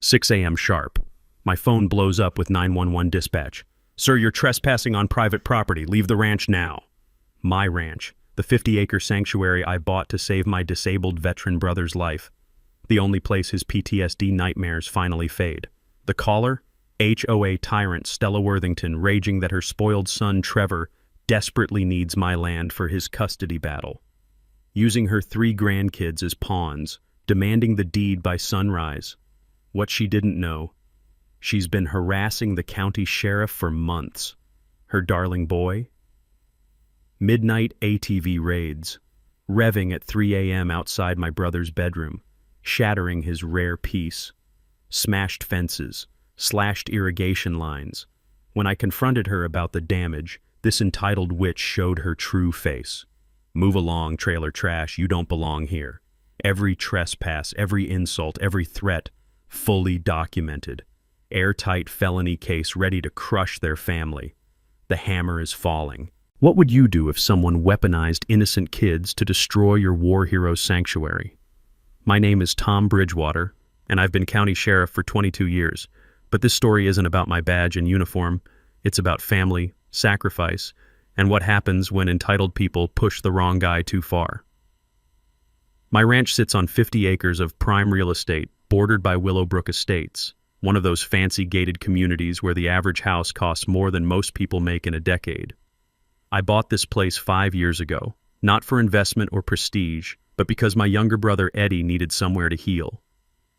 6 a.m. sharp. My phone blows up with 911 dispatch. "Sir, you're trespassing on private property. Leave the ranch now." My ranch, the 50-acre sanctuary I bought to save my disabled veteran brother's life. The only place his PTSD nightmares finally fade. The caller? HOA tyrant Stella Worthington, raging that her spoiled son Trevor desperately needs my land for his custody battle. Using her 3 grandkids as pawns, demanding the deed by sunrise. What she didn't know, she's been harassing the county sheriff for months. Her darling boy? Midnight ATV raids, revving at 3 a.m. outside my brother's bedroom, shattering his rare peace. Smashed fences, slashed irrigation lines. When I confronted her about the damage, this entitled witch showed her true face. "Move along, trailer trash, you don't belong here." Every trespass, every insult, every threat, fully documented. Airtight felony case ready to crush their family. The hammer is falling. What would you do if someone weaponized innocent kids to destroy your war hero's sanctuary? My name is Tom Bridgewater, and I've been county sheriff for 22 years. But this story isn't about my badge and uniform. It's about family, sacrifice, and what happens when entitled people push the wrong guy too far. My ranch sits on 50 acres of prime real estate, bordered by Willowbrook Estates, one of those fancy gated communities where the average house costs more than most people make in a decade. I bought this place 5 years ago, not for investment or prestige, but because my younger brother Eddie needed somewhere to heal.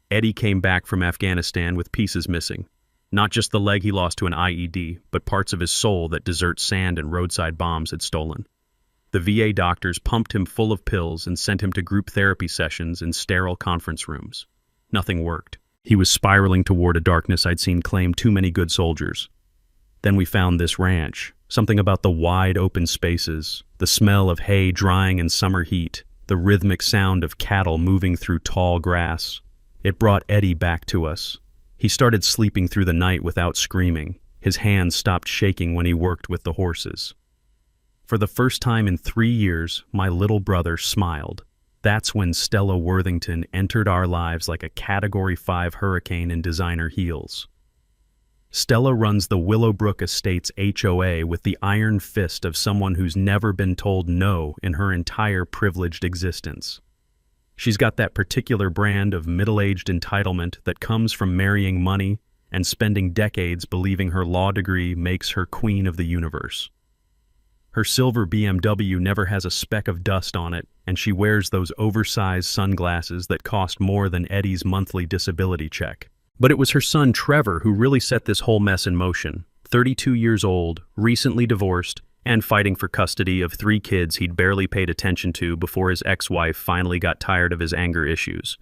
Eddie came back from Afghanistan with pieces missing. Not just the leg he lost to an IED, but parts of his soul that desert sand and roadside bombs had stolen. The VA doctors pumped him full of pills and sent him to group therapy sessions in sterile conference rooms. Nothing worked. He was spiraling toward a darkness I'd seen claim too many good soldiers. Then we found this ranch. Something about the wide open spaces, the smell of hay drying in summer heat, the rhythmic sound of cattle moving through tall grass. It brought Eddie back to us. He started sleeping through the night without screaming. His hands stopped shaking when he worked with the horses. For the first time in 3 years, my little brother smiled. That's when Stella Worthington entered our lives like a Category 5 hurricane in designer heels. Stella runs the Willowbrook Estates HOA with the iron fist of someone who's never been told no in her entire privileged existence. She's got that particular brand of middle-aged entitlement that comes from marrying money and spending decades believing her law degree makes her queen of the universe. Her silver BMW never has a speck of dust on it, and she wears those oversized sunglasses that cost more than Eddie's monthly disability check. But it was her son Trevor who really set this whole mess in motion. 32 years old, recently divorced, and fighting for custody of 3 kids he'd barely paid attention to before his ex-wife finally got tired of his anger issues.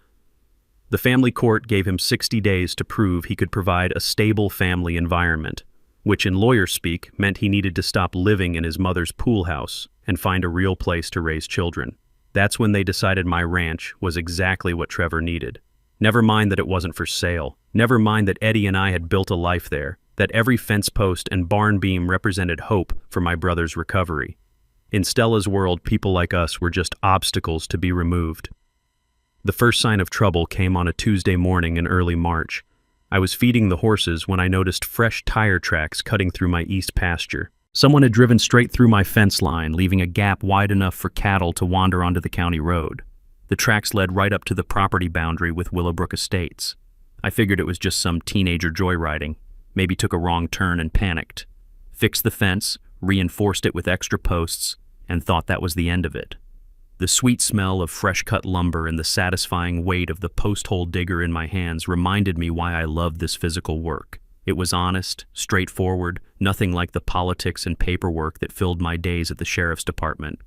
The family court gave him 60 days to prove he could provide a stable family environment, which in lawyer speak meant he needed to stop living in his mother's pool house and find a real place to raise children. That's when they decided my ranch was exactly what Trevor needed. Never mind that it wasn't for sale. Never mind that Eddie and I had built a life there, that every fence post and barn beam represented hope for my brother's recovery. In Stella's world, people like us were just obstacles to be removed. The first sign of trouble came on a Tuesday morning in early March. I was feeding the horses when I noticed fresh tire tracks cutting through my east pasture. Someone had driven straight through my fence line, leaving a gap wide enough for cattle to wander onto the county road. The tracks led right up to the property boundary with Willowbrook Estates. I figured it was just some teenager joyriding, maybe took a wrong turn and panicked. Fixed the fence, reinforced it with extra posts, and thought that was the end of it. The sweet smell of fresh-cut lumber and the satisfying weight of the post-hole digger in my hands reminded me why I loved this physical work. It was honest, straightforward, nothing like the politics and paperwork that filled my days at the sheriff's department.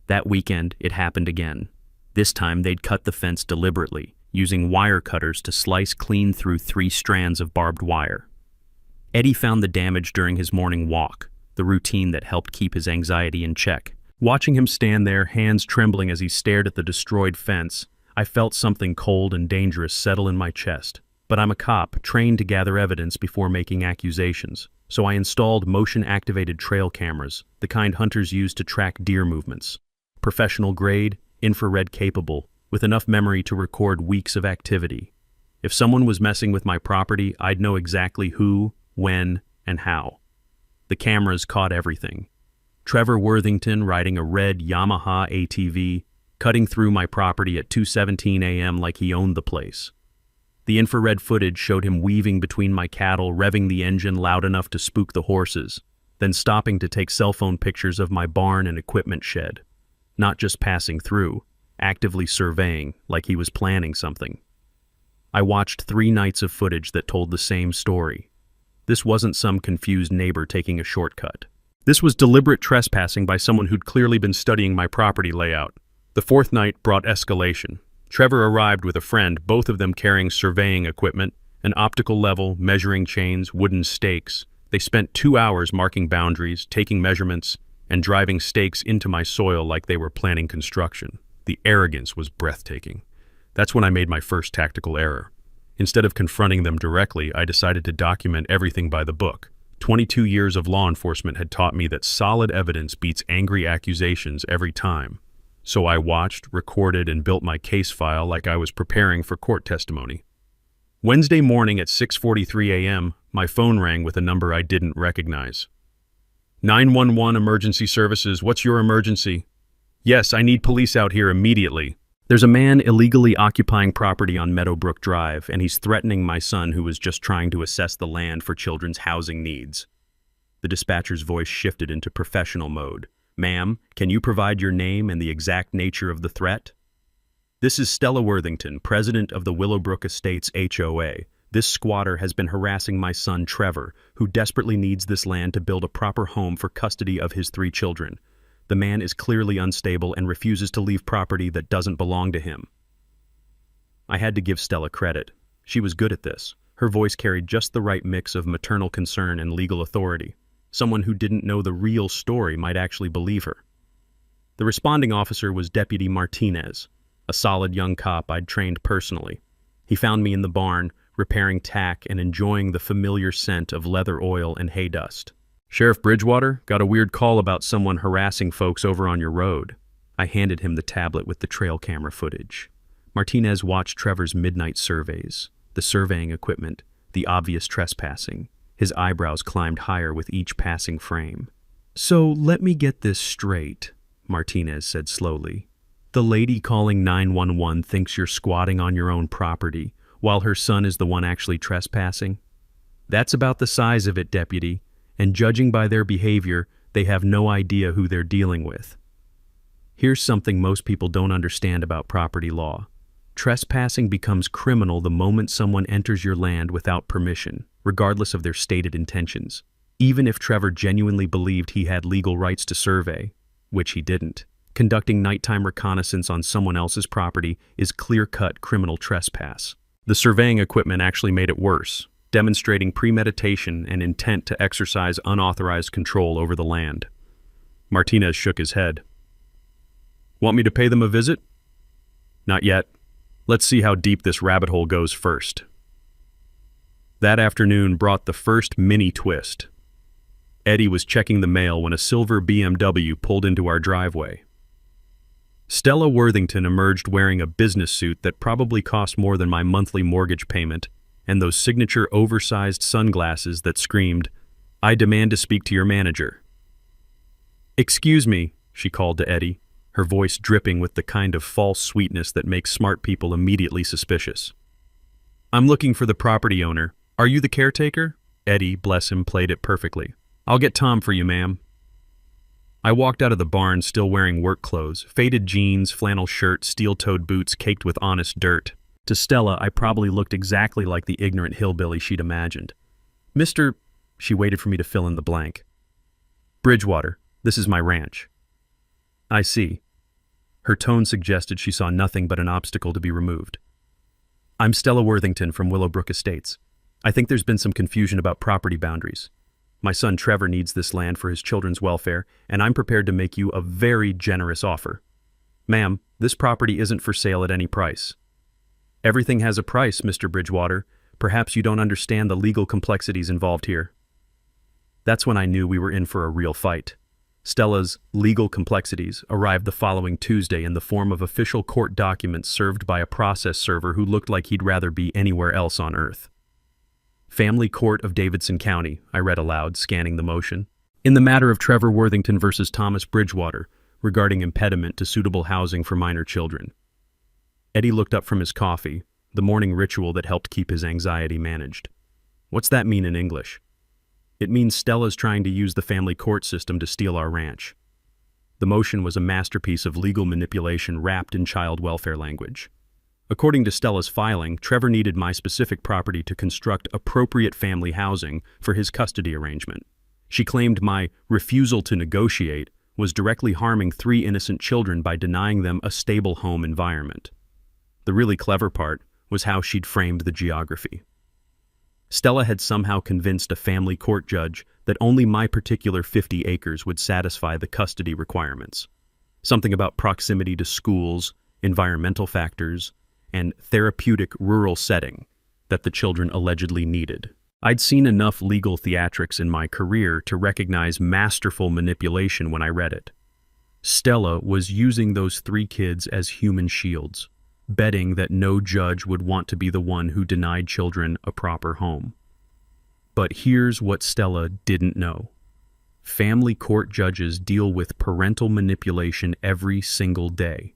That weekend, it happened again. This time, they'd cut the fence deliberately, using wire cutters to slice clean through 3 strands of barbed wire. Eddie found the damage during his morning walk, the routine that helped keep his anxiety in check. Watching him stand there, hands trembling as he stared at the destroyed fence, I felt something cold and dangerous settle in my chest. But I'm a cop, trained to gather evidence before making accusations, so I installed motion-activated trail cameras, the kind hunters use to track deer movements. Professional grade, infrared capable, with enough memory to record weeks of activity. If someone was messing with my property, I'd know exactly who, when, and how. The cameras caught everything. Trevor Worthington riding a red Yamaha ATV, cutting through my property at 2:17 a.m. like he owned the place. The infrared footage showed him weaving between my cattle, revving the engine loud enough to spook the horses, then stopping to take cell phone pictures of my barn and equipment shed. Not just passing through, actively surveying like he was planning something. I watched 3 nights of footage that told the same story. This wasn't some confused neighbor taking a shortcut. This was deliberate trespassing by someone who'd clearly been studying my property layout. The 4th night brought escalation. Trevor arrived with a friend, both of them carrying surveying equipment, an optical level, measuring chains, wooden stakes. They spent 2 hours marking boundaries, taking measurements, and driving stakes into my soil like they were planning construction. The arrogance was breathtaking. That's when I made my first tactical error. Instead of confronting them directly, I decided to document everything by the book. 22 years of law enforcement had taught me that solid evidence beats angry accusations every time. So I watched, recorded, and built my case file like I was preparing for court testimony. Wednesday morning at 6:43 a.m., my phone rang with a number I didn't recognize. 911 Emergency Services, what's your emergency? Yes, I need police out here immediately. There's a man illegally occupying property on Meadowbrook Drive, and he's threatening my son who was just trying to assess the land for children's housing needs. The dispatcher's voice shifted into professional mode. Ma'am, can you provide your name and the exact nature of the threat? This is Stella Worthington, president of the Willowbrook Estates HOA. This squatter has been harassing my son Trevor, who desperately needs this land to build a proper home for custody of his 3 children. The man is clearly unstable and refuses to leave property that doesn't belong to him. I had to give Stella credit. She was good at this. Her voice carried just the right mix of maternal concern and legal authority. Someone who didn't know the real story might actually believe her. The responding officer was Deputy Martinez, a solid young cop I'd trained personally. He found me in the barn, repairing tack and enjoying the familiar scent of leather oil and hay dust. Sheriff Bridgewater, got a weird call about someone harassing folks over on your road. I handed him the tablet with the trail camera footage. Martinez watched Trevor's midnight surveys, the surveying equipment, the obvious trespassing. His eyebrows climbed higher with each passing frame. So let me get this straight, Martinez said slowly. The lady calling 911 thinks you're squatting on your own property, while her son is the one actually trespassing? That's about the size of it, Deputy, and judging by their behavior, they have no idea who they're dealing with. Here's something most people don't understand about property law. Trespassing becomes criminal the moment someone enters your land without permission, regardless of their stated intentions. Even if Trevor genuinely believed he had legal rights to survey, which he didn't, conducting nighttime reconnaissance on someone else's property is clear-cut criminal trespass. The surveying equipment actually made it worse, demonstrating premeditation and intent to exercise unauthorized control over the land. Martinez shook his head. Want me to pay them a visit? Not yet. Let's see how deep this rabbit hole goes first. That afternoon brought the first mini twist. Eddie was checking the mail when a silver BMW pulled into our driveway. Stella Worthington emerged wearing a business suit that probably cost more than my monthly mortgage payment, and those signature oversized sunglasses that screamed, "I demand to speak to your manager." "Excuse me," she called to Eddie, her voice dripping with the kind of false sweetness that makes smart people immediately suspicious. "I'm looking for the property owner. Are you the caretaker?" Eddie, bless him, played it perfectly. "I'll get Tom for you, ma'am." I walked out of the barn still wearing work clothes, faded jeans, flannel shirt, steel-toed boots caked with honest dirt. To Stella, I probably looked exactly like the ignorant hillbilly she'd imagined. "Mr. She waited for me to fill in the blank. "Bridgewater, this is my ranch." "I see." Her tone suggested she saw nothing but an obstacle to be removed. "I'm Stella Worthington from Willowbrook Estates. I think there's been some confusion about property boundaries. My son Trevor needs this land for his children's welfare, and I'm prepared to make you a very generous offer. Ma'am, this property isn't for sale at any price." "Everything has a price, Mr. Bridgewater. Perhaps you don't understand the legal complexities involved here." That's when I knew we were in for a real fight. Stella's legal complexities arrived the following Tuesday in the form of official court documents served by a process server who looked like he'd rather be anywhere else on Earth. Family Court of Davidson County, I read aloud, scanning the motion. In the matter of Trevor Worthington versus Thomas Bridgewater, regarding impediment to suitable housing for minor children. Eddie looked up from his coffee, the morning ritual that helped keep his anxiety managed. What's that mean in English? It means Stella's trying to use the family court system to steal our ranch. The motion was a masterpiece of legal manipulation wrapped in child welfare language. According to Stella's filing, Trevor needed my specific property to construct appropriate family housing for his custody arrangement. She claimed my refusal to negotiate was directly harming 3 innocent children by denying them a stable home environment. The really clever part was how she'd framed the geography. Stella had somehow convinced a family court judge that only my particular 50 acres would satisfy the custody requirements. Something about proximity to schools, environmental factors, and therapeutic rural setting that the children allegedly needed. I'd seen enough legal theatrics in my career to recognize masterful manipulation when I read it. Stella was using those 3 kids as human shields, betting that no judge would want to be the one who denied children a proper home. But here's what Stella didn't know. Family court judges deal with parental manipulation every single day.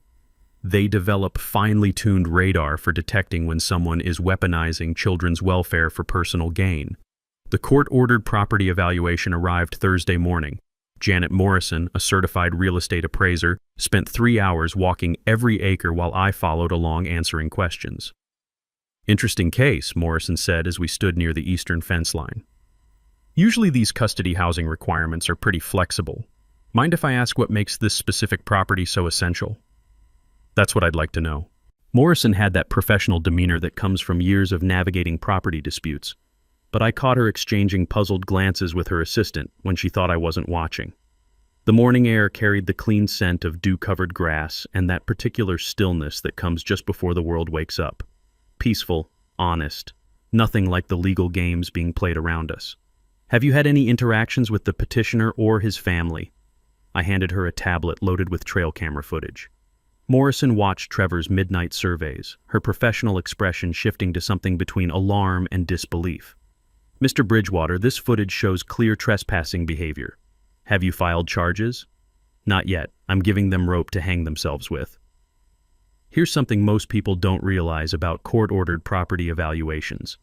They develop finely tuned radar for detecting when someone is weaponizing children's welfare for personal gain. The court-ordered property evaluation arrived Thursday morning. Janet Morrison, a certified real estate appraiser, spent 3 hours walking every acre while I followed along answering questions. Interesting case, Morrison said as we stood near the eastern fence line. Usually these custody housing requirements are pretty flexible. Mind if I ask what makes this specific property so essential? That's what I'd like to know. Morrison had that professional demeanor that comes from years of navigating property disputes, but I caught her exchanging puzzled glances with her assistant when she thought I wasn't watching. The morning air carried the clean scent of dew-covered grass and that particular stillness that comes just before the world wakes up. Peaceful, honest, nothing like the legal games being played around us. Have you had any interactions with the petitioner or his family? I handed her a tablet loaded with trail camera footage. Morrison watched Trevor's midnight surveys, her professional expression shifting to something between alarm and disbelief. Mr. Bridgewater, this footage shows clear trespassing behavior. Have you filed charges? Not yet. I'm giving them rope to hang themselves with. Here's something most people don't realize about court-ordered property evaluations.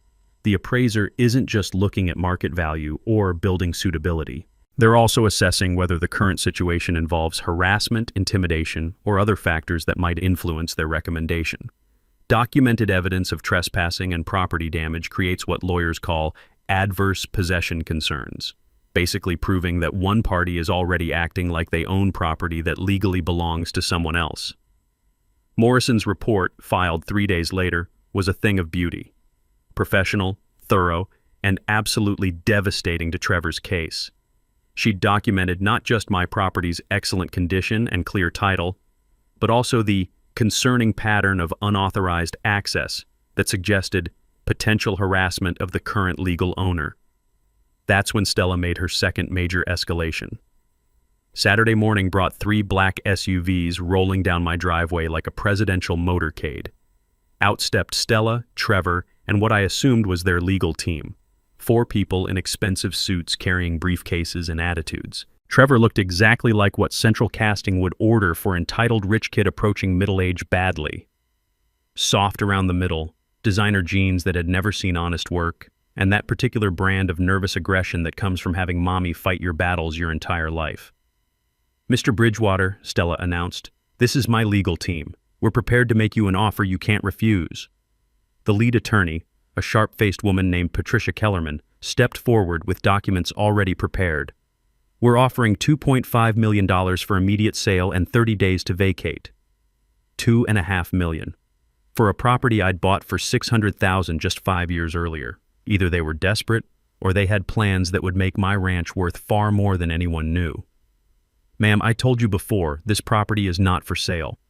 The appraiser isn't just looking at market value or building suitability. They're also assessing whether the current situation involves harassment, intimidation, or other factors that might influence their recommendation. Documented evidence of trespassing and property damage creates what lawyers call adverse possession concerns, basically proving that one party is already acting like they own property that legally belongs to someone else. Morrison's report, filed 3 days later, was a thing of beauty. Professional, thorough, and absolutely devastating to Trevor's case. She'd documented not just my property's excellent condition and clear title, but also the concerning pattern of unauthorized access that suggested potential harassment of the current legal owner. That's when Stella made her second major escalation. Saturday morning brought 3 black SUVs rolling down my driveway like a presidential motorcade. Out stepped Stella, Trevor, and what I assumed was their legal team. 4 people in expensive suits carrying briefcases and attitudes. Trevor looked exactly like what central casting would order for entitled rich kid approaching middle age badly. Soft around the middle, designer jeans that had never seen honest work, and that particular brand of nervous aggression that comes from having mommy fight your battles your entire life. Mr. Bridgewater, Stella announced, this is my legal team. We're prepared to make you an offer you can't refuse. The lead attorney, a sharp-faced woman named Patricia Kellerman, stepped forward with documents already prepared. We're offering $2.5 million for immediate sale and 30 days to vacate. $2.5 million. For a property I'd bought for $600,000 just 5 years earlier. Either they were desperate, or they had plans that would make my ranch worth far more than anyone knew. Ma'am, I told you before, this property is not for sale.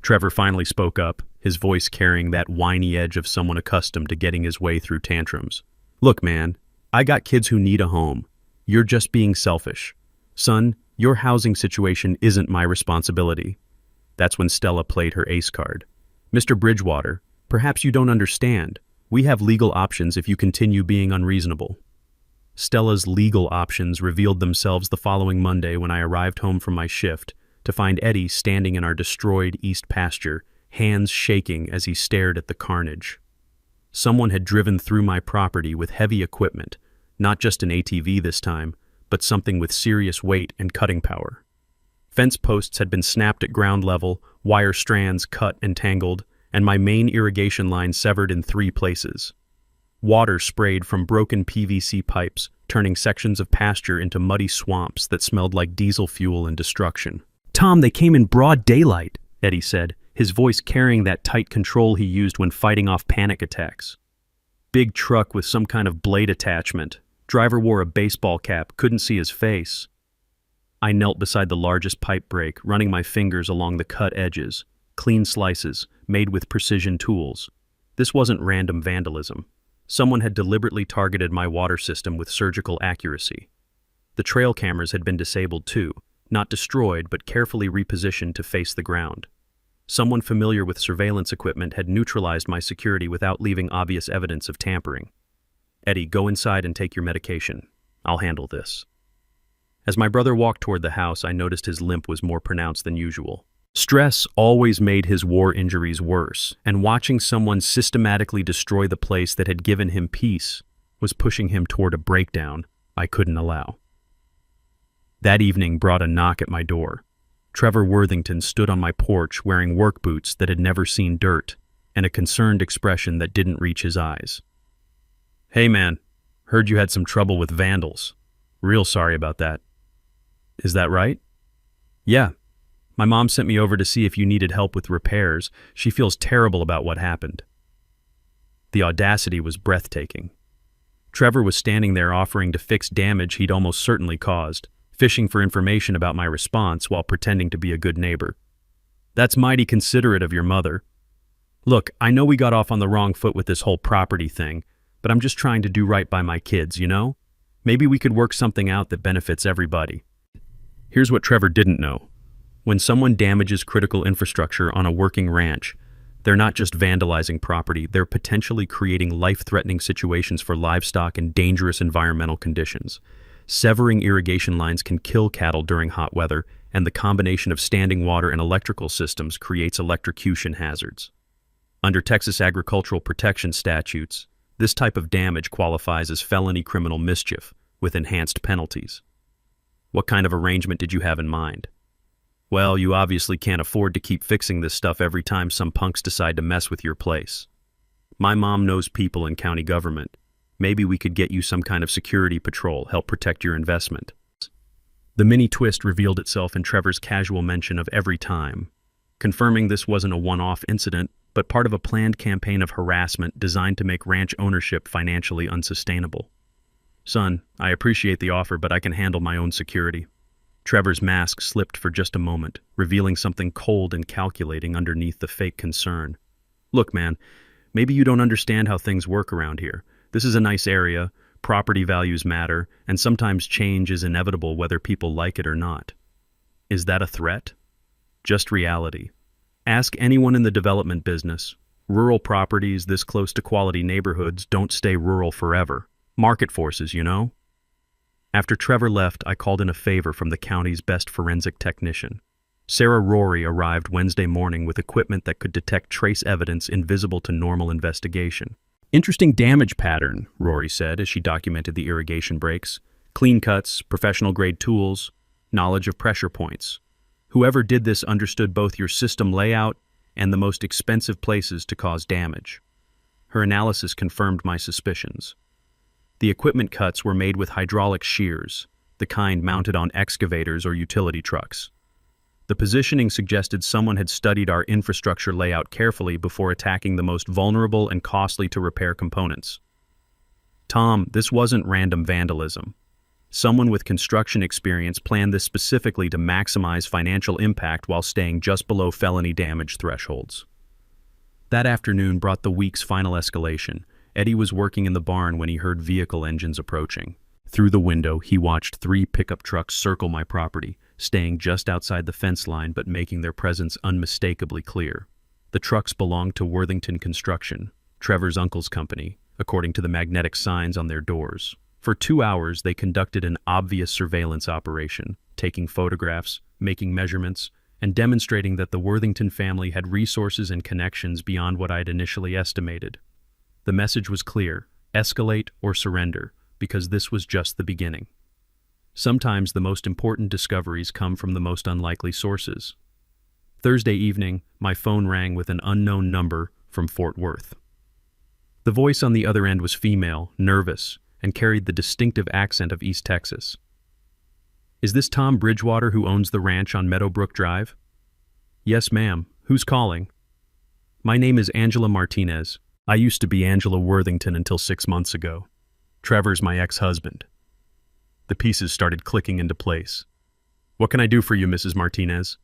Trevor finally spoke up, his voice carrying that whiny edge of someone accustomed to getting his way through tantrums. Look, man, I got kids who need a home. You're just being selfish. Son, Your housing situation isn't my responsibility. That's when Stella played her ace card. Mr. Bridgewater, perhaps you don't understand. We have legal options if you continue being unreasonable. Stella's legal options revealed themselves the following Monday when I arrived home from my shift to find Eddie standing in our destroyed east pasture, hands shaking as he stared at the carnage. Someone had driven through my property with heavy equipment, not just an ATV this time, but something with serious weight and cutting power. Fence posts had been snapped at ground level, wire strands cut and tangled, and my main irrigation line severed in 3 places. Water sprayed from broken PVC pipes, turning sections of pasture into muddy swamps that smelled like diesel fuel and destruction. "Tom, they came in broad daylight," Eddie said, his voice carrying that tight control he used when fighting off panic attacks. Big truck with some kind of blade attachment. Driver wore a baseball cap, couldn't see his face. I knelt beside the largest pipe break, running my fingers along the cut edges, clean slices, made with precision tools. This wasn't random vandalism. Someone had deliberately targeted my water system with surgical accuracy. The trail cameras had been disabled too, not destroyed but carefully repositioned to face the ground. Someone familiar with surveillance equipment had neutralized my security without leaving obvious evidence of tampering. "Eddie, go inside and take your medication. I'll handle this." As my brother walked toward the house, I noticed his limp was more pronounced than usual. Stress always made his war injuries worse, and watching someone systematically destroy the place that had given him peace was pushing him toward a breakdown I couldn't allow. That evening brought a knock at my door. Trevor Worthington stood on my porch wearing work boots that had never seen dirt, and a concerned expression that didn't reach his eyes. "Hey man, heard you had some trouble with vandals. Real sorry about that." "Is that right?" "Yeah. My mom sent me over to see if you needed help with repairs. She feels terrible about what happened." The audacity was breathtaking. Trevor was standing there offering to fix damage he'd almost certainly caused, fishing for information about my response while pretending to be a good neighbor. "That's mighty considerate of your mother. Look, I know we got off on the wrong foot with this whole property thing, but I'm just trying to do right by my kids, you know? Maybe we could work something out that benefits everybody." Here's what Trevor didn't know. When someone damages critical infrastructure on a working ranch, they're not just vandalizing property, they're potentially creating life-threatening situations for livestock and dangerous environmental conditions. Severing irrigation lines can kill cattle during hot weather, and the combination of standing water and electrical systems creates electrocution hazards. Under Texas agricultural protection statutes, this type of damage qualifies as felony criminal mischief, with enhanced penalties. What kind of arrangement did you have in mind? Well, you obviously can't afford to keep fixing this stuff every time some punks decide to mess with your place. My mom knows people in county government. Maybe we could get you some kind of security patrol, help protect your investment. The mini twist revealed itself in Trevor's casual mention of every time, confirming this wasn't a one-off incident, but part of a planned campaign of harassment designed to make ranch ownership financially unsustainable. "Son, I appreciate the offer, but I can handle my own security." Trevor's mask slipped for just a moment, revealing something cold and calculating underneath the fake concern. "Look, man, maybe you don't understand how things work around here. This is a nice area, property values matter, and sometimes change is inevitable whether people like it or not." Is that a threat? Just reality. Ask anyone in the development business. Rural properties this close to quality neighborhoods don't stay rural forever. Market forces, you know? After Trevor left, I called in a favor from the county's best forensic technician. Sarah Rory arrived Wednesday morning with equipment that could detect trace evidence invisible to normal investigation. "Interesting damage pattern," Rory said as she documented the irrigation breaks. "Clean cuts, professional-grade tools, knowledge of pressure points. Whoever did this understood both your system layout and the most expensive places to cause damage." Her analysis confirmed my suspicions. The equipment cuts were made with hydraulic shears, the kind mounted on excavators or utility trucks. The positioning suggested someone had studied our infrastructure layout carefully before attacking the most vulnerable and costly to repair components. "Tom, this wasn't random vandalism. Someone with construction experience planned this specifically to maximize financial impact while staying just below felony damage thresholds." That afternoon brought the week's final escalation. Eddie was working in the barn when he heard vehicle engines approaching. Through the window, he watched 3 pickup trucks circle my property, staying just outside the fence line but making their presence unmistakably clear. The trucks belonged to Worthington Construction, Trevor's uncle's company, according to the magnetic signs on their doors. For 2 hours, they conducted an obvious surveillance operation, taking photographs, making measurements, and demonstrating that the Worthington family had resources and connections beyond what I'd initially estimated. The message was clear: escalate or surrender, because this was just the beginning. Sometimes the most important discoveries come from the most unlikely sources. Thursday evening, my phone rang with an unknown number from Fort Worth. The voice on the other end was female, nervous, and carried the distinctive accent of East Texas. "Is this Tom Bridgewater who owns the ranch on Meadowbrook Drive?" "Yes, ma'am. Who's calling?" "My name is Angela Martinez. I used to be Angela Worthington until 6 months ago. Trevor's my ex-husband." The pieces started clicking into place. "What can I do for you, Mrs. Martinez?"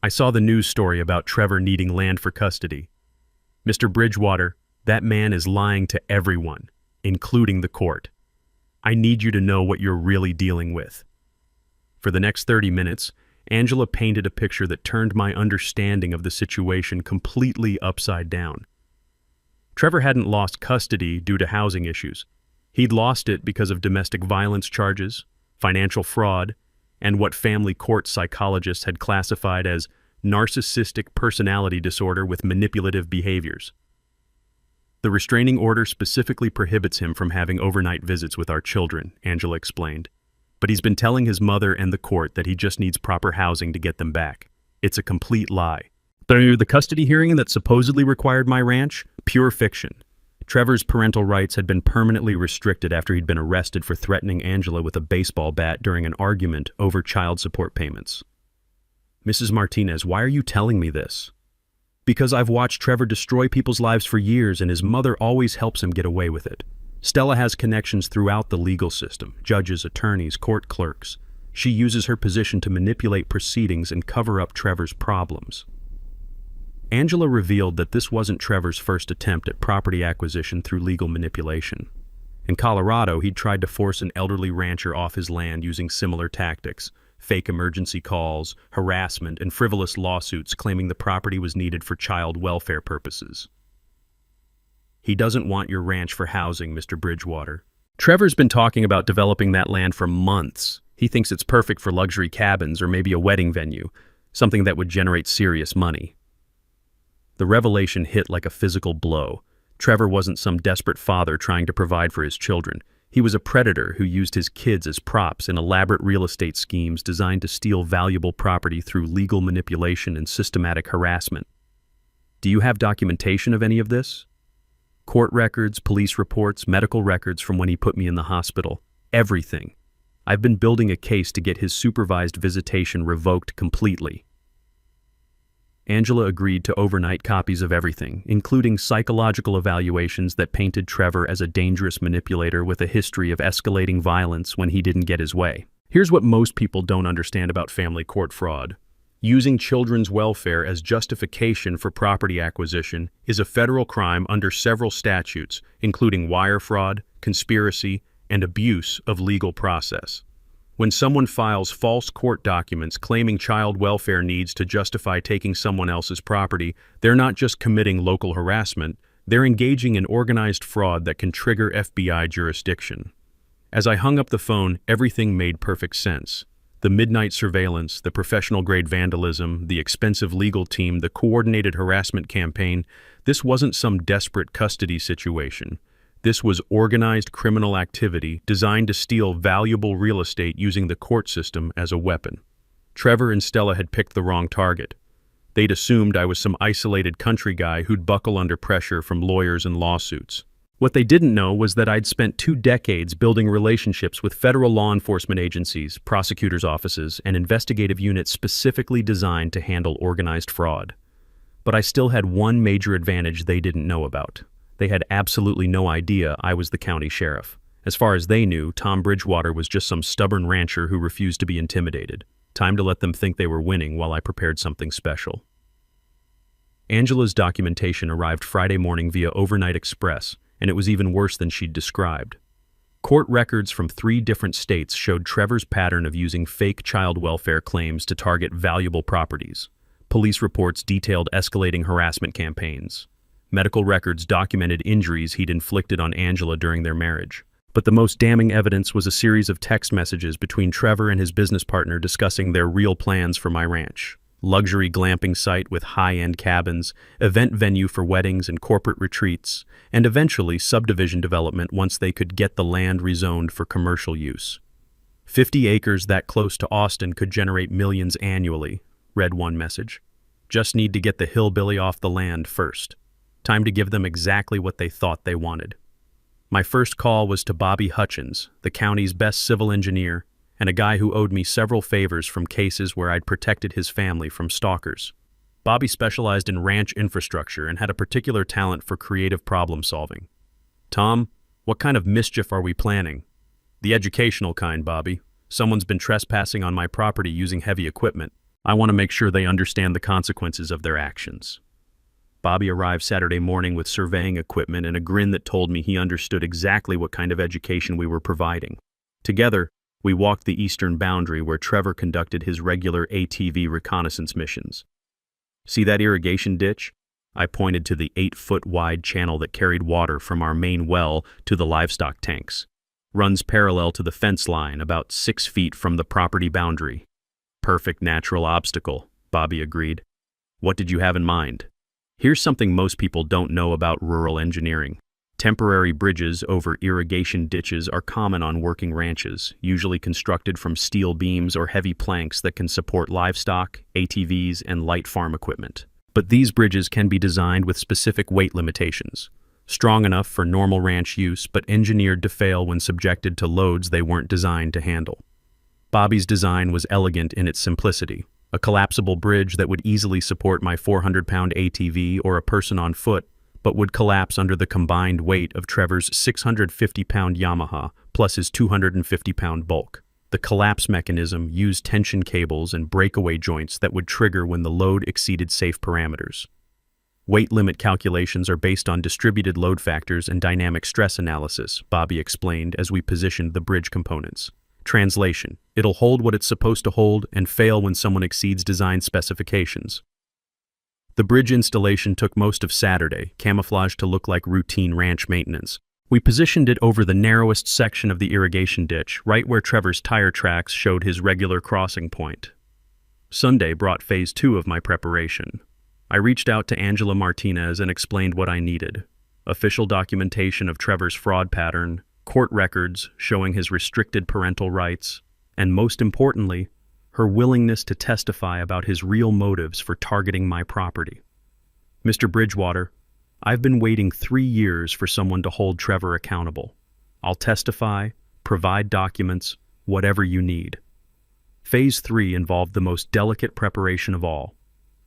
"I saw the news story about Trevor needing land for custody. Mr. Bridgewater, that man is lying to everyone, including the court. I need you to know what you're really dealing with." For the next 30 minutes, Angela painted a picture that turned my understanding of the situation completely upside down. Trevor hadn't lost custody due to housing issues. He'd lost it because of domestic violence charges, financial fraud, and what family court psychologists had classified as narcissistic personality disorder with manipulative behaviors. "The restraining order specifically prohibits him from having overnight visits with our children," Angela explained. "But he's been telling his mother and the court that he just needs proper housing to get them back. It's a complete lie." The custody hearing that supposedly required my ranch? Pure fiction. Trevor's parental rights had been permanently restricted after he'd been arrested for threatening Angela with a baseball bat during an argument over child support payments. "Mrs. Martinez, why are you telling me this?" "Because I've watched Trevor destroy people's lives for years, and his mother always helps him get away with it. Stella has connections throughout the legal system: judges, attorneys, court clerks. She uses her position to manipulate proceedings and cover up Trevor's problems." Angela revealed that this wasn't Trevor's first attempt at property acquisition through legal manipulation. In Colorado, he'd tried to force an elderly rancher off his land using similar tactics: fake emergency calls, harassment, and frivolous lawsuits claiming the property was needed for child welfare purposes. "He doesn't want your ranch for housing, Mr. Bridgewater. Trevor's been talking about developing that land for months. He thinks it's perfect for luxury cabins or maybe a wedding venue, something that would generate serious money." The revelation hit like a physical blow. Trevor wasn't some desperate father trying to provide for his children. He was a predator who used his kids as props in elaborate real estate schemes designed to steal valuable property through legal manipulation and systematic harassment. "Do you have documentation of any of this?" "Court records, police reports, medical records from when he put me in the hospital. Everything. I've been building a case to get his supervised visitation revoked completely." Angela agreed to overnight copies of everything, including psychological evaluations that painted Trevor as a dangerous manipulator with a history of escalating violence when he didn't get his way. Here's what most people don't understand about family court fraud. Using children's welfare as justification for property acquisition is a federal crime under several statutes, including wire fraud, conspiracy, and abuse of legal process. When someone files false court documents claiming child welfare needs to justify taking someone else's property, they're not just committing local harassment, they're engaging in organized fraud that can trigger FBI jurisdiction. As I hung up the phone, everything made perfect sense. The midnight surveillance, the professional-grade vandalism, the expensive legal team, the coordinated harassment campaign, this wasn't some desperate custody situation. This was organized criminal activity designed to steal valuable real estate using the court system as a weapon. Trevor and Stella had picked the wrong target. They'd assumed I was some isolated country guy who'd buckle under pressure from lawyers and lawsuits. What they didn't know was that I'd spent 2 decades building relationships with federal law enforcement agencies, prosecutors' offices, and investigative units specifically designed to handle organized fraud. But I still had one major advantage they didn't know about. They had absolutely no idea I was the county sheriff. As far as they knew, Tom Bridgewater was just some stubborn rancher who refused to be intimidated. Time to let them think they were winning while I prepared something special. Angela's documentation arrived Friday morning via overnight express, and it was even worse than she'd described. Court records from 3 different states showed Trevor's pattern of using fake child welfare claims to target valuable properties. Police reports detailed escalating harassment campaigns. Medical records documented injuries he'd inflicted on Angela during their marriage. But the most damning evidence was a series of text messages between Trevor and his business partner discussing their real plans for my ranch. Luxury glamping site with high-end cabins, event venue for weddings and corporate retreats, and eventually subdivision development once they could get the land rezoned for commercial use. 50 acres that close to Austin could generate millions annually, read one message. Just need to get the hillbilly off the land first. Time to give them exactly what they thought they wanted. My first call was to Bobby Hutchins, the county's best civil engineer, and a guy who owed me several favors from cases where I'd protected his family from stalkers. Bobby specialized in ranch infrastructure and had a particular talent for creative problem solving. Tom, what kind of mischief are we planning? The educational kind, Bobby. Someone's been trespassing on my property using heavy equipment. I want to make sure they understand the consequences of their actions. Bobby arrived Saturday morning with surveying equipment and a grin that told me he understood exactly what kind of education we were providing. Together, we walked the eastern boundary where Trevor conducted his regular ATV reconnaissance missions. See that irrigation ditch? I pointed to the 8-foot-wide channel that carried water from our main well to the livestock tanks. Runs parallel to the fence line, about 6 feet from the property boundary. Perfect natural obstacle, Bobby agreed. What did you have in mind? Here's something most people don't know about rural engineering. Temporary bridges over irrigation ditches are common on working ranches, usually constructed from steel beams or heavy planks that can support livestock, ATVs, and light farm equipment. But these bridges can be designed with specific weight limitations. Strong enough for normal ranch use, but engineered to fail when subjected to loads they weren't designed to handle. Bobby's design was elegant in its simplicity. A collapsible bridge that would easily support my 400-pound ATV or a person on foot, but would collapse under the combined weight of Trevor's 650-pound Yamaha plus his 250-pound bulk. The collapse mechanism used tension cables and breakaway joints that would trigger when the load exceeded safe parameters. Weight limit calculations are based on distributed load factors and dynamic stress analysis, Bobby explained as we positioned the bridge components. Translation: it'll hold what it's supposed to hold and fail when someone exceeds design specifications. The bridge installation took most of Saturday, camouflaged to look like routine ranch maintenance. We positioned it over the narrowest section of the irrigation ditch, right where Trevor's tire tracks showed his regular crossing point. Sunday brought phase 2 of my preparation. I reached out to Angela Martinez and explained what I needed. Official documentation of Trevor's fraud pattern, court records showing his restricted parental rights, and most importantly, her willingness to testify about his real motives for targeting my property. Mr. Bridgewater, I've been waiting 3 years for someone to hold Trevor accountable. I'll testify, provide documents, whatever you need. Phase 3 involved the most delicate preparation of all,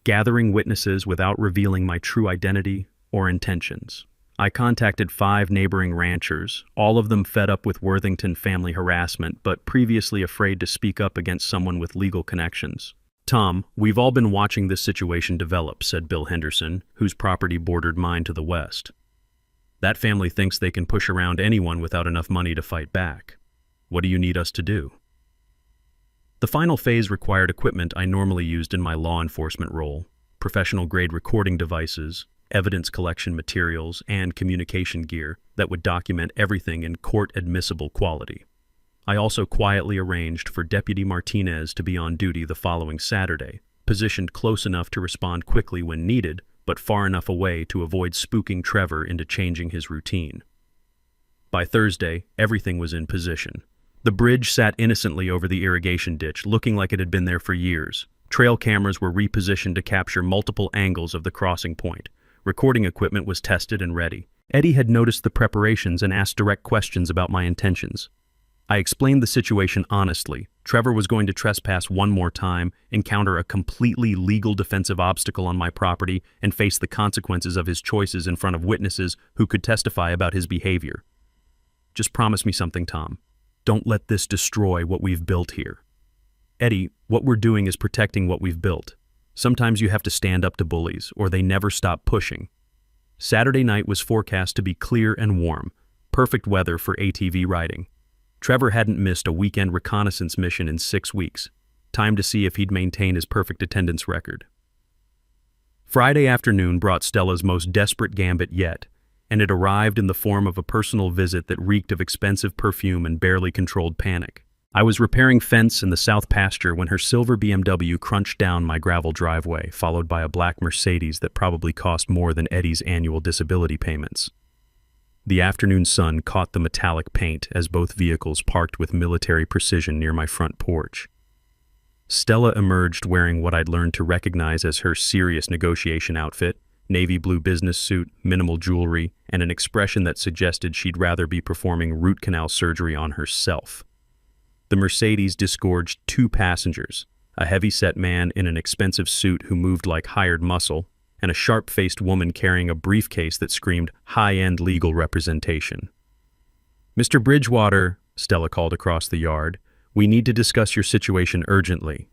gathering witnesses without revealing my true identity or intentions. I contacted 5 neighboring ranchers, all of them fed up with Worthington family harassment, but previously afraid to speak up against someone with legal connections. Tom, we've all been watching this situation develop, said Bill Henderson, whose property bordered mine to the west. That family thinks they can push around anyone without enough money to fight back. What do you need us to do? The final phase required equipment I normally used in my law enforcement role: professional-grade recording devices, evidence collection materials, and communication gear that would document everything in court-admissible quality. I also quietly arranged for Deputy Martinez to be on duty the following Saturday, positioned close enough to respond quickly when needed, but far enough away to avoid spooking Trevor into changing his routine. By Thursday, everything was in position. The bridge sat innocently over the irrigation ditch, looking like it had been there for years. Trail cameras were repositioned to capture multiple angles of the crossing point. Recording equipment was tested and ready. Eddie had noticed the preparations and asked direct questions about my intentions. I explained the situation honestly. Trevor was going to trespass one more time, encounter a completely legal defensive obstacle on my property, and face the consequences of his choices in front of witnesses who could testify about his behavior. Just promise me something, Tom. Don't let this destroy what we've built here. Eddie, what we're doing is protecting what we've built. Sometimes you have to stand up to bullies, or they never stop pushing. Saturday night was forecast to be clear and warm. Perfect weather for ATV riding. Trevor hadn't missed a weekend reconnaissance mission in 6 weeks. Time to see if he'd maintain his perfect attendance record. Friday afternoon brought Stella's most desperate gambit yet, and it arrived in the form of a personal visit that reeked of expensive perfume and barely controlled panic. I was repairing fence in the south pasture when her silver BMW crunched down my gravel driveway, followed by a black Mercedes that probably cost more than Eddie's annual disability payments. The afternoon sun caught the metallic paint as both vehicles parked with military precision near my front porch. Stella emerged wearing what I'd learned to recognize as her serious negotiation outfit, navy blue business suit, minimal jewelry, and an expression that suggested she'd rather be performing root canal surgery on herself. The Mercedes disgorged 2 passengers, a heavy-set man in an expensive suit who moved like hired muscle, and a sharp-faced woman carrying a briefcase that screamed high-end legal representation. "Mr. Bridgewater," Stella called across the yard, "we need to discuss your situation urgently."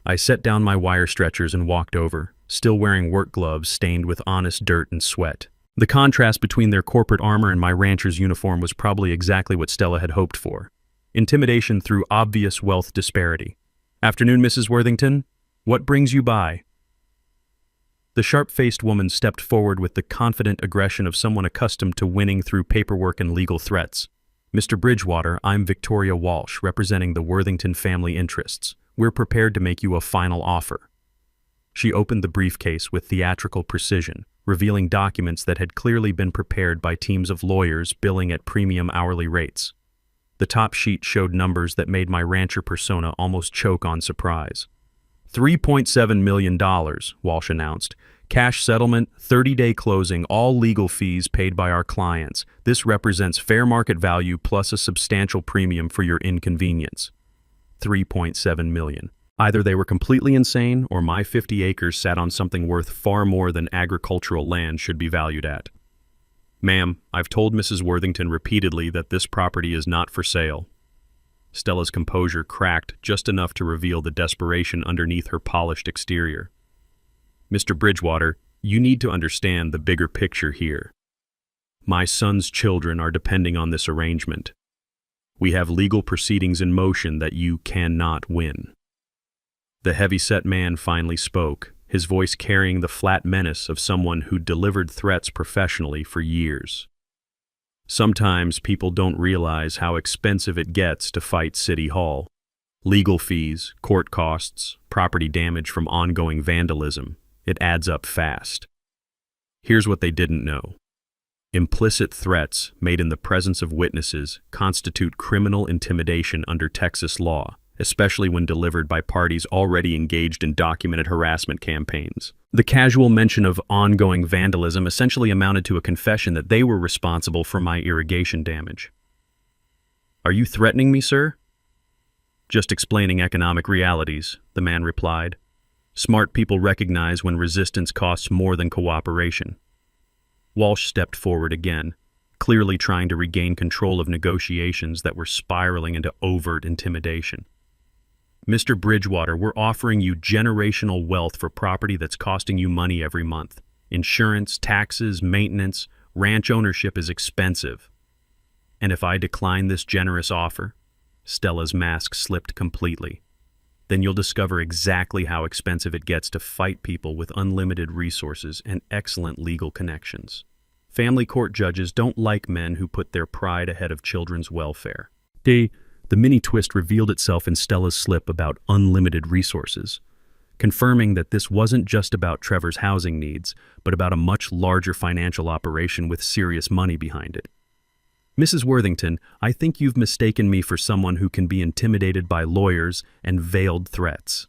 I set down my wire stretchers and walked over, still wearing work gloves stained with honest dirt and sweat. The contrast between their corporate armor and my rancher's uniform was probably exactly what Stella had hoped for. Intimidation through obvious wealth disparity. "Afternoon, Mrs. Worthington. What brings you by?" The sharp-faced woman stepped forward with the confident aggression of someone accustomed to winning through paperwork and legal threats. "Mr. Bridgewater, I'm Victoria Walsh, representing the Worthington family interests. We're prepared to make you a final offer." She opened the briefcase with theatrical precision, revealing documents that had clearly been prepared by teams of lawyers billing at premium hourly rates. The top sheet showed numbers that made my rancher persona almost choke on surprise. $3.7 million, Walsh announced. "Cash settlement, 30-day closing, all legal fees paid by our clients. This represents fair market value plus a substantial premium for your inconvenience." $3.7 million. Either they were completely insane, or my 50 acres sat on something worth far more than agricultural land should be valued at. "Ma'am, I've told Mrs. Worthington repeatedly that this property is not for sale." Stella's composure cracked just enough to reveal the desperation underneath her polished exterior. "Mr. Bridgewater, you need to understand the bigger picture here. My son's children are depending on this arrangement. We have legal proceedings in motion that you cannot win." The heavy-set man finally spoke, his voice carrying the flat menace of someone who'd delivered threats professionally for years. "Sometimes people don't realize how expensive it gets to fight City Hall. Legal fees, court costs, property damage from ongoing vandalism. It adds up fast. Here's what they didn't know. Implicit threats made in the presence of witnesses constitute criminal intimidation under Texas law, especially when delivered by parties already engaged in documented harassment campaigns. The casual mention of ongoing vandalism essentially amounted to a confession that they were responsible for my irrigation damage." "Are you threatening me, sir?" "Just explaining economic realities," the man replied. "Smart people recognize when resistance costs more than cooperation." Walsh stepped forward again, clearly trying to regain control of negotiations that were spiraling into overt intimidation. "Mr. Bridgewater, we're offering you generational wealth for property that's costing you money every month. Insurance, taxes, maintenance, ranch ownership is expensive. And if I decline this generous offer," Stella's mask slipped completely, "then you'll discover exactly how expensive it gets to fight people with unlimited resources and excellent legal connections. Family court judges don't like men who put their pride ahead of children's welfare." The mini twist revealed itself in Stella's slip about unlimited resources, confirming that this wasn't just about Trevor's housing needs, but about a much larger financial operation with serious money behind it. "Mrs. Worthington, I think you've mistaken me for someone who can be intimidated by lawyers and veiled threats."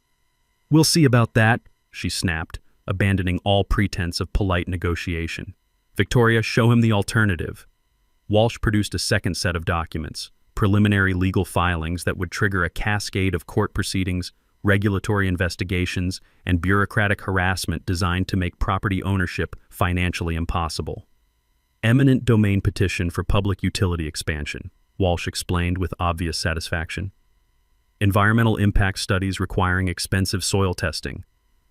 "We'll see about that," she snapped, abandoning all pretense of polite negotiation. "Victoria, show him the alternative." Walsh produced a second set of documents, preliminary legal filings that would trigger a cascade of court proceedings, regulatory investigations, and bureaucratic harassment designed to make property ownership financially impossible. "Eminent domain petition for public utility expansion," Walsh explained with obvious satisfaction. "Environmental impact studies requiring expensive soil testing.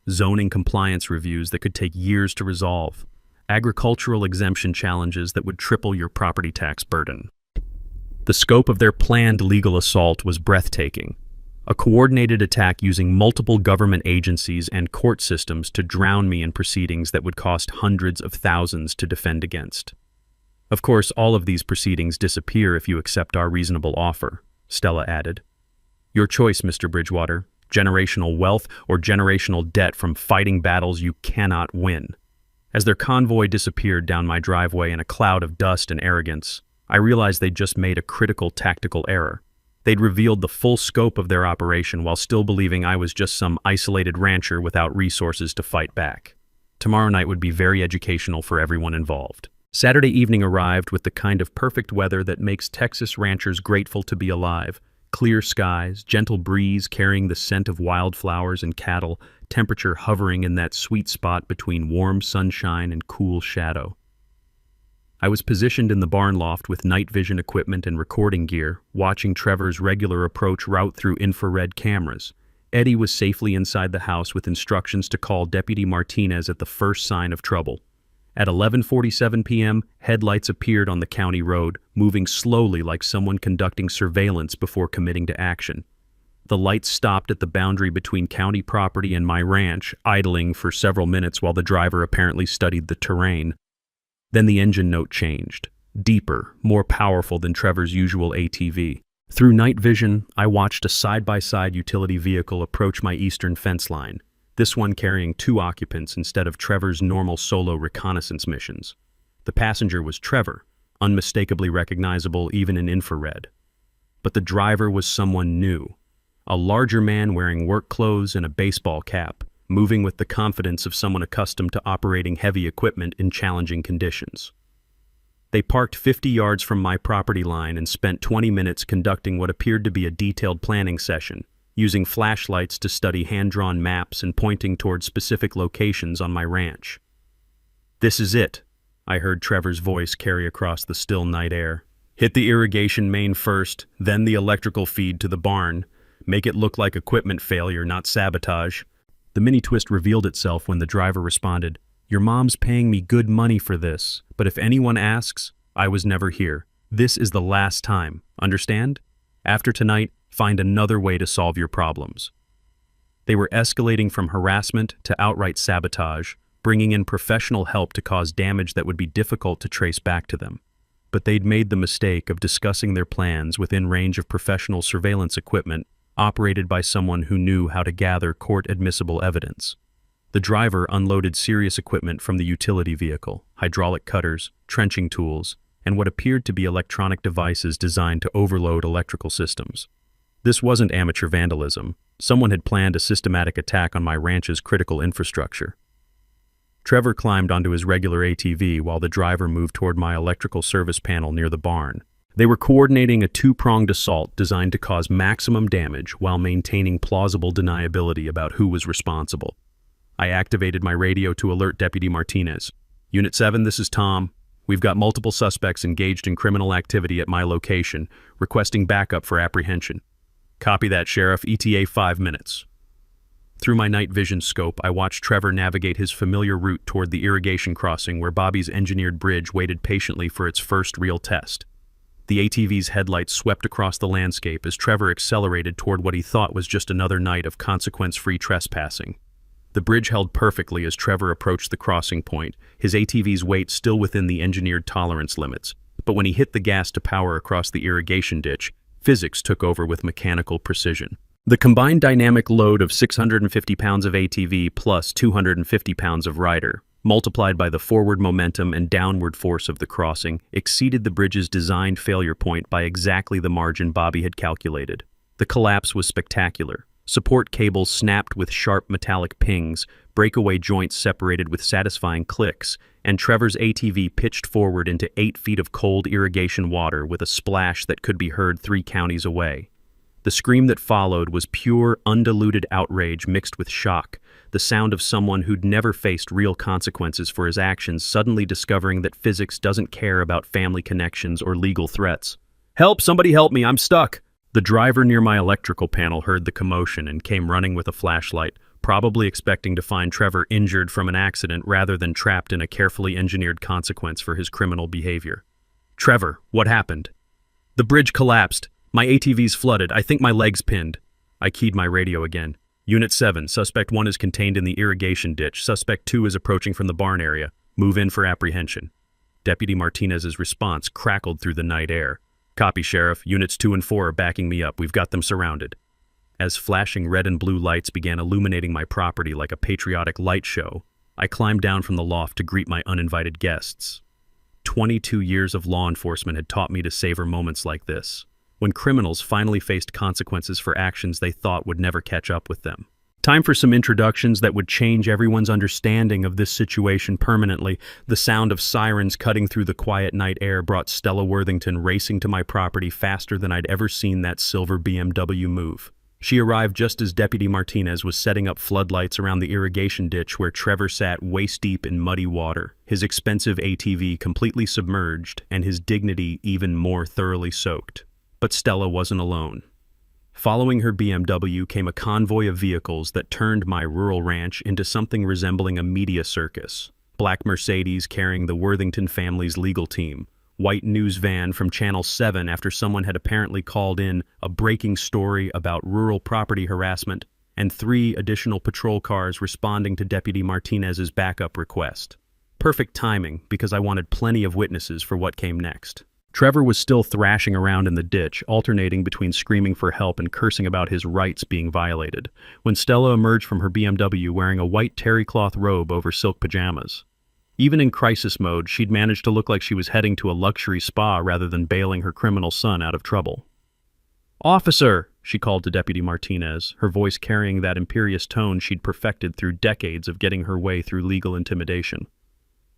Zoning compliance reviews that could take years to resolve. agricultural exemption challenges that would triple your property tax burden. The scope of their planned legal assault was breathtaking. A coordinated attack using multiple government agencies and court systems to drown me in proceedings that would cost hundreds of thousands to defend against. Of course, all of these proceedings disappear if you accept our reasonable offer, Stella added. Your choice, Mr. Bridgewater, generational wealth or generational debt from fighting battles you cannot win. As their convoy disappeared down my driveway in a cloud of dust and arrogance, I realized they'd just made a critical tactical error. They'd revealed the full scope of their operation while still believing I was just some isolated rancher without resources to fight back. Tomorrow night would be very educational for everyone involved. Saturday evening arrived with the kind of perfect weather that makes Texas ranchers grateful to be alive. Clear skies, gentle breeze carrying the scent of wildflowers and cattle, temperature hovering in that sweet spot between warm sunshine and cool shadow. I was positioned in the barn loft with night vision equipment and recording gear, watching Trevor's regular approach route through infrared cameras. Eddie was safely inside the house with instructions to call Deputy Martinez at the first sign of trouble. At 11:47 p.m., headlights appeared on the county road, moving slowly like someone conducting surveillance before committing to action. The lights stopped at the boundary between county property and my ranch, idling for several minutes while the driver apparently studied the terrain. Then the engine note changed, deeper, more powerful than Trevor's usual ATV. Through night vision, I watched a side-by-side utility vehicle approach my eastern fence line, this one carrying 2 occupants instead of Trevor's normal solo reconnaissance missions. The passenger was Trevor, unmistakably recognizable even in infrared. But the driver was someone new, a larger man wearing work clothes and a baseball cap, moving with the confidence of someone accustomed to operating heavy equipment in challenging conditions. They parked 50 yards from my property line and spent 20 minutes conducting what appeared to be a detailed planning session, using flashlights to study hand-drawn maps and pointing toward specific locations on my ranch. "This is it," I heard Trevor's voice carry across the still night air. "Hit the irrigation main first, then the electrical feed to the barn. Make it look like equipment failure, not sabotage." The mini-twist revealed itself when the driver responded, "Your mom's paying me good money for this, but if anyone asks, I was never here. This is the last time, understand? After tonight, find another way to solve your problems." They were escalating from harassment to outright sabotage, bringing in professional help to cause damage that would be difficult to trace back to them. But they'd made the mistake of discussing their plans within range of professional surveillance equipment operated by someone who knew how to gather court-admissible evidence. The driver unloaded serious equipment from the utility vehicle, hydraulic cutters, trenching tools, and what appeared to be electronic devices designed to overload electrical systems. This wasn't amateur vandalism. Someone had planned a systematic attack on my ranch's critical infrastructure. Trevor climbed onto his regular ATV while the driver moved toward my electrical service panel near the barn. They were coordinating a 2-pronged assault designed to cause maximum damage while maintaining plausible deniability about who was responsible. I activated my radio to alert Deputy Martinez. "Unit 7, this is Tom. We've got multiple suspects engaged in criminal activity at my location, requesting backup for apprehension." "Copy that, Sheriff. ETA 5 minutes. Through my night vision scope, I watched Trevor navigate his familiar route toward the irrigation crossing where Bobby's engineered bridge waited patiently for its first real test. The ATV's headlights swept across the landscape as Trevor accelerated toward what he thought was just another night of consequence-free trespassing. The bridge held perfectly as Trevor approached the crossing point, his ATV's weight still within the engineered tolerance limits. But when he hit the gas to power across the irrigation ditch, physics took over with mechanical precision. The combined dynamic load of 650 pounds of ATV plus 250 pounds of rider, multiplied by the forward momentum and downward force of the crossing, exceeded the bridge's designed failure point by exactly the margin Bobby had calculated. The collapse was spectacular. Support cables snapped with sharp metallic pings, breakaway joints separated with satisfying clicks, and Trevor's ATV pitched forward into 8 feet of cold irrigation water with a splash that could be heard 3 counties away. The scream that followed was pure, undiluted outrage mixed with shock, the sound of someone who'd never faced real consequences for his actions suddenly discovering that physics doesn't care about family connections or legal threats. "Help! Somebody help me! I'm stuck!" The driver near my electrical panel heard the commotion and came running with a flashlight, probably expecting to find Trevor injured from an accident rather than trapped in a carefully engineered consequence for his criminal behavior. "Trevor, what happened?" "The bridge collapsed. My ATV's flooded. I think my leg's pinned." I keyed my radio again. "Unit 7, Suspect 1 is contained in the irrigation ditch. Suspect 2 is approaching from the barn area. Move in for apprehension." Deputy Martinez's response crackled through the night air. "Copy, Sheriff. Units 2 and 4 are backing me up. We've got them surrounded." As flashing red and blue lights began illuminating my property like a patriotic light show, I climbed down from the loft to greet my uninvited guests. 22 years of law enforcement had taught me to savor moments like this, when criminals finally faced consequences for actions they thought would never catch up with them. Time for some introductions that would change everyone's understanding of this situation permanently. The sound of sirens cutting through the quiet night air brought Stella Worthington racing to my property faster than I'd ever seen that silver BMW move. She arrived just as Deputy Martinez was setting up floodlights around the irrigation ditch where Trevor sat waist-deep in muddy water, his expensive ATV completely submerged and his dignity even more thoroughly soaked. But Stella wasn't alone. Following her BMW came a convoy of vehicles that turned my rural ranch into something resembling a media circus. Black Mercedes carrying the Worthington family's legal team, white news van from Channel 7 after someone had apparently called in a breaking story about rural property harassment, and 3 additional patrol cars responding to Deputy Martinez's backup request. Perfect timing, because I wanted plenty of witnesses for what came next. Trevor was still thrashing around in the ditch, alternating between screaming for help and cursing about his rights being violated, when Stella emerged from her BMW wearing a white terry cloth robe over silk pajamas. Even in crisis mode, she'd managed to look like she was heading to a luxury spa rather than bailing her criminal son out of trouble. "Officer!" she called to Deputy Martinez, her voice carrying that imperious tone she'd perfected through decades of getting her way through legal intimidation.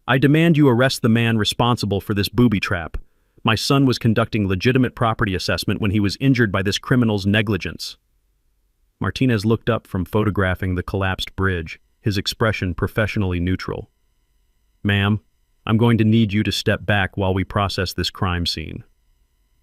"I demand you arrest the man responsible for this booby trap. My son was conducting legitimate property assessment when he was injured by this criminal's negligence." Martinez looked up from photographing the collapsed bridge, his expression professionally neutral. "Ma'am, I'm going to need you to step back while we process this crime scene."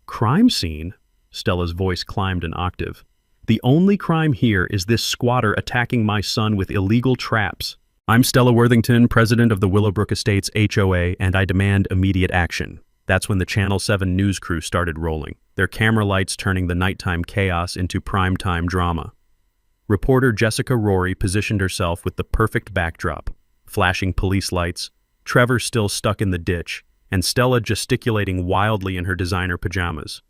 "Crime scene?" Stella's voice climbed an octave. "The only crime here is this squatter attacking my son with illegal traps. I'm Stella Worthington, president of the Willowbrook Estates HOA, and I demand immediate action." That's when the Channel 7 news crew started rolling, their camera lights turning the nighttime chaos into primetime drama. Reporter Jessica Rory positioned herself with the perfect backdrop, flashing police lights, Trevor still stuck in the ditch, and Stella gesticulating wildly in her designer pajamas.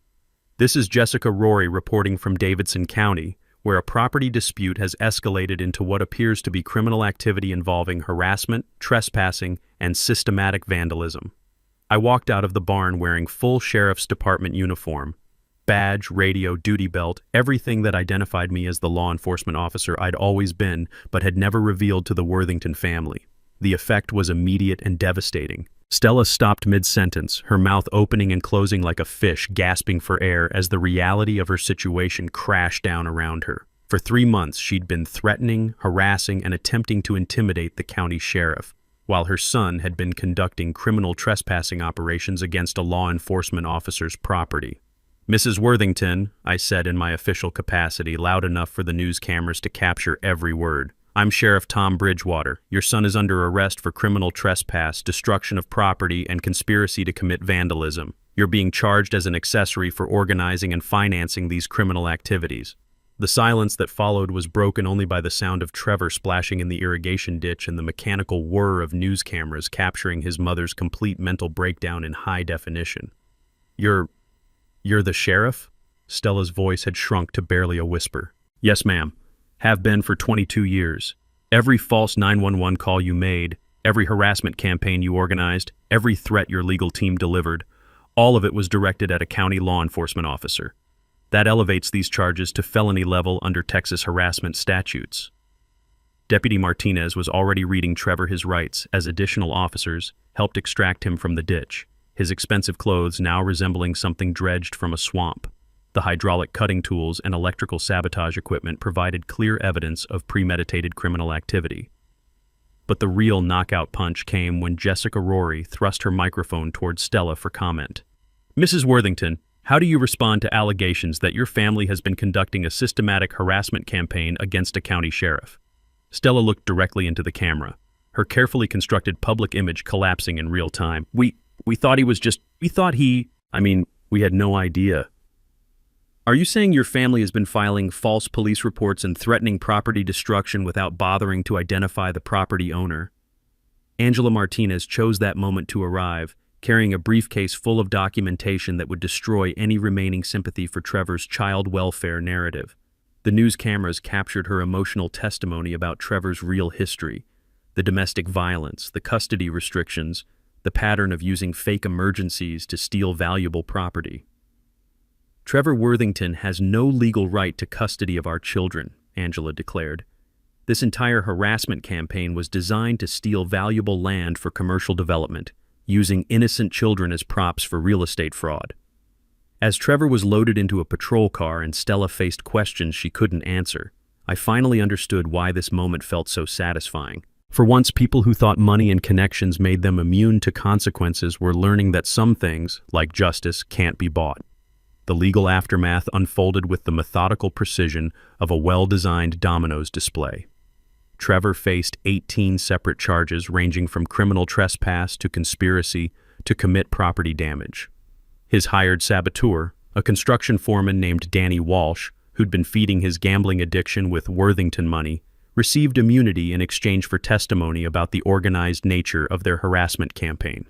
This is Jessica Rory reporting from Davidson County, where a property dispute has escalated into what appears to be criminal activity involving harassment, trespassing, and systematic vandalism. I walked out of the barn wearing full Sheriff's Department uniform, badge, radio, duty belt, everything that identified me as the law enforcement officer I'd always been but had never revealed to the Worthington family. The effect was immediate and devastating. Stella stopped mid-sentence, her mouth opening and closing like a fish, gasping for air as the reality of her situation crashed down around her. For 3 months, she'd been threatening, harassing, and attempting to intimidate the county sheriff, while her son had been conducting criminal trespassing operations against a law enforcement officer's property. "Mrs. Worthington," I said in my official capacity, loud enough for the news cameras to capture every word. "I'm Sheriff Tom Bridgewater. Your son is under arrest for criminal trespass, destruction of property, and conspiracy to commit vandalism. You're being charged as an accessory for organizing and financing these criminal activities." The silence that followed was broken only by the sound of Trevor splashing in the irrigation ditch and the mechanical whir of news cameras capturing his mother's complete mental breakdown in high definition. You're the sheriff?" Stella's voice had shrunk to barely a whisper. "Yes, ma'am. Have been for 22 years. Every false 911 call you made, every harassment campaign you organized, every threat your legal team delivered, all of it was directed at a county law enforcement officer. That elevates these charges to felony level under Texas harassment statutes." Deputy Martinez was already reading Trevor his rights as additional officers helped extract him from the ditch, his expensive clothes now resembling something dredged from a swamp. The hydraulic cutting tools and electrical sabotage equipment provided clear evidence of premeditated criminal activity. But the real knockout punch came when Jessica Rory thrust her microphone towards Stella for comment. "Mrs. Worthington, how do you respond to allegations that your family has been conducting a systematic harassment campaign against a county sheriff?" Stella looked directly into the camera, her carefully constructed public image collapsing in real time. We thought he was just, we thought he, I mean, we had no idea. Are you saying your family has been filing false police reports and threatening property destruction without bothering to identify the property owner? Angela Martinez chose that moment to arrive, carrying a briefcase full of documentation that would destroy any remaining sympathy for Trevor's child welfare narrative. The news cameras captured her emotional testimony about Trevor's real history, the domestic violence, the custody restrictions, the pattern of using fake emergencies to steal valuable property. Trevor Worthington has no legal right to custody of our children, Angela declared. This entire harassment campaign was designed to steal valuable land for commercial development, using innocent children as props for real estate fraud. As Trevor was loaded into a patrol car and Stella faced questions she couldn't answer, I finally understood why this moment felt so satisfying. For once, people who thought money and connections made them immune to consequences were learning that some things, like justice, can't be bought. The legal aftermath unfolded with the methodical precision of a well-designed dominoes display. Trevor faced 18 separate charges ranging from criminal trespass to conspiracy to commit property damage. His hired saboteur, a construction foreman named Danny Walsh, who'd been feeding his gambling addiction with Worthington money, received immunity in exchange for testimony about the organized nature of their harassment campaign.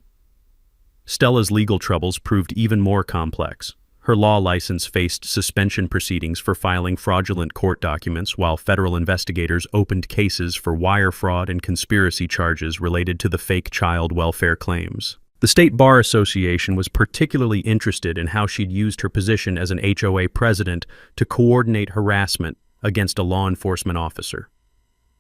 Stella's legal troubles proved even more complex. Her law license faced suspension proceedings for filing fraudulent court documents, while federal investigators opened cases for wire fraud and conspiracy charges related to the fake child welfare claims. The State Bar Association was particularly interested in how she'd used her position as an HOA president to coordinate harassment against a law enforcement officer.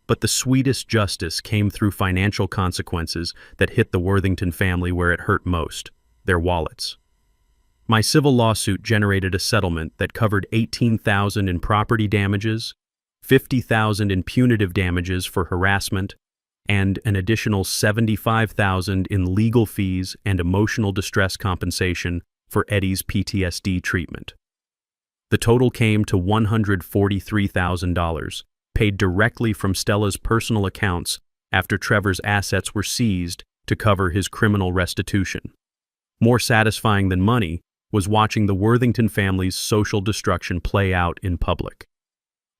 But the sweetest justice came through financial consequences that hit the Worthington family where it hurt most: their wallets. My civil lawsuit generated a settlement that covered $18,000 in property damages, $50,000 in punitive damages for harassment, and an additional $75,000 in legal fees and emotional distress compensation for Eddie's PTSD treatment. The total came to $143,000, paid directly from Stella's personal accounts after Trevor's assets were seized to cover his criminal restitution. More satisfying than money was watching the Worthington family's social destruction play out in public.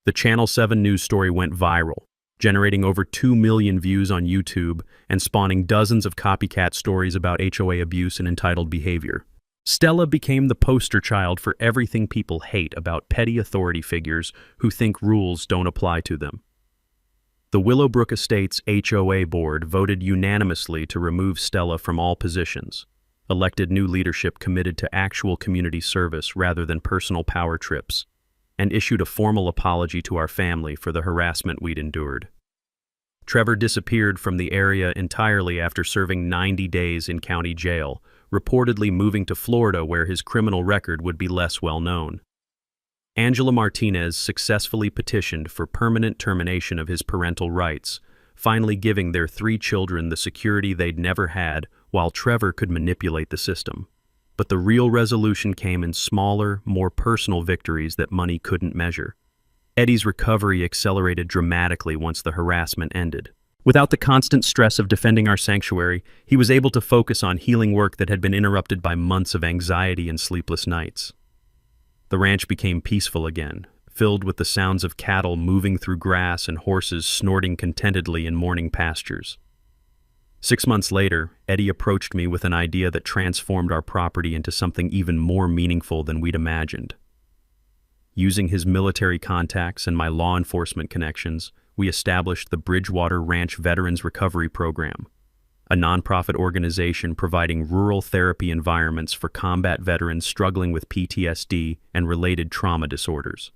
The Channel 7 news story went viral, generating over 2 million views on YouTube and spawning dozens of copycat stories about HOA abuse and entitled behavior. Stella became the poster child for everything people hate about petty authority figures who think rules don't apply to them. The Willowbrook Estates HOA board voted unanimously to remove Stella from all positions, elected new leadership committed to actual community service rather than personal power trips, and issued a formal apology to our family for the harassment we'd endured. Trevor disappeared from the area entirely after serving 90 days in county jail, reportedly moving to Florida where his criminal record would be less well known. Angela Martinez successfully petitioned for permanent termination of his parental rights, finally giving their 3 children the security they'd never had, while Trevor could manipulate the system. But the real resolution came in smaller, more personal victories that money couldn't measure. Eddie's recovery accelerated dramatically once the harassment ended. Without the constant stress of defending our sanctuary, he was able to focus on healing work that had been interrupted by months of anxiety and sleepless nights. The ranch became peaceful again, filled with the sounds of cattle moving through grass and horses snorting contentedly in morning pastures. 6 months later, Eddie approached me with an idea that transformed our property into something even more meaningful than we'd imagined. Using his military contacts and my law enforcement connections, we established the Bridgewater Ranch Veterans Recovery Program, a nonprofit organization providing rural therapy environments for combat veterans struggling with PTSD and related trauma disorders.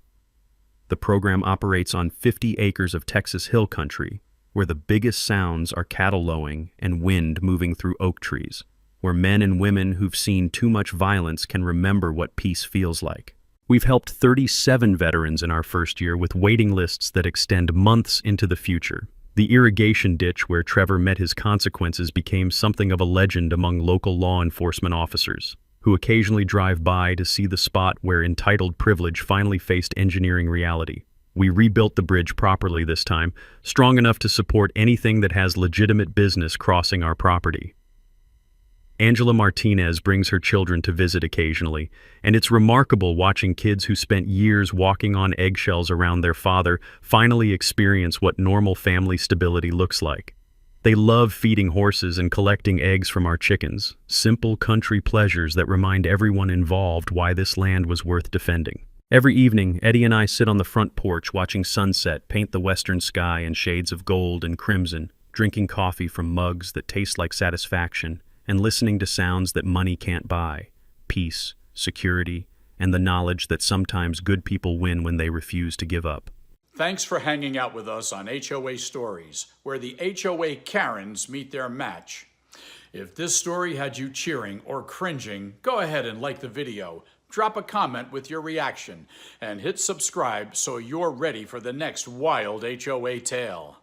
The program operates on 50 acres of Texas hill country, where the biggest sounds are cattle lowing and wind moving through oak trees, where men and women who've seen too much violence can remember what peace feels like. We've helped 37 veterans in our first year with waiting lists that extend months into the future. The irrigation ditch where Trevor met his consequences became something of a legend among local law enforcement officers, who occasionally drive by to see the spot where entitled privilege finally faced engineering reality. We rebuilt the bridge properly this time, strong enough to support anything that has legitimate business crossing our property. Angela Martinez brings her children to visit occasionally, and it's remarkable watching kids who spent years walking on eggshells around their father finally experience what normal family stability looks like. They love feeding horses and collecting eggs from our chickens, simple country pleasures that remind everyone involved why this land was worth defending. Every evening, Eddie and I sit on the front porch watching sunset paint the western sky in shades of gold and crimson, drinking coffee from mugs that taste like satisfaction, and listening to sounds that money can't buy: peace, security, and the knowledge that sometimes good people win when they refuse to give up. Thanks for hanging out with us on HOA Stories, where the HOA Karens meet their match. If this story had you cheering or cringing, go ahead and like the video, drop a comment with your reaction, and hit subscribe so you're ready for the next wild HOA tale.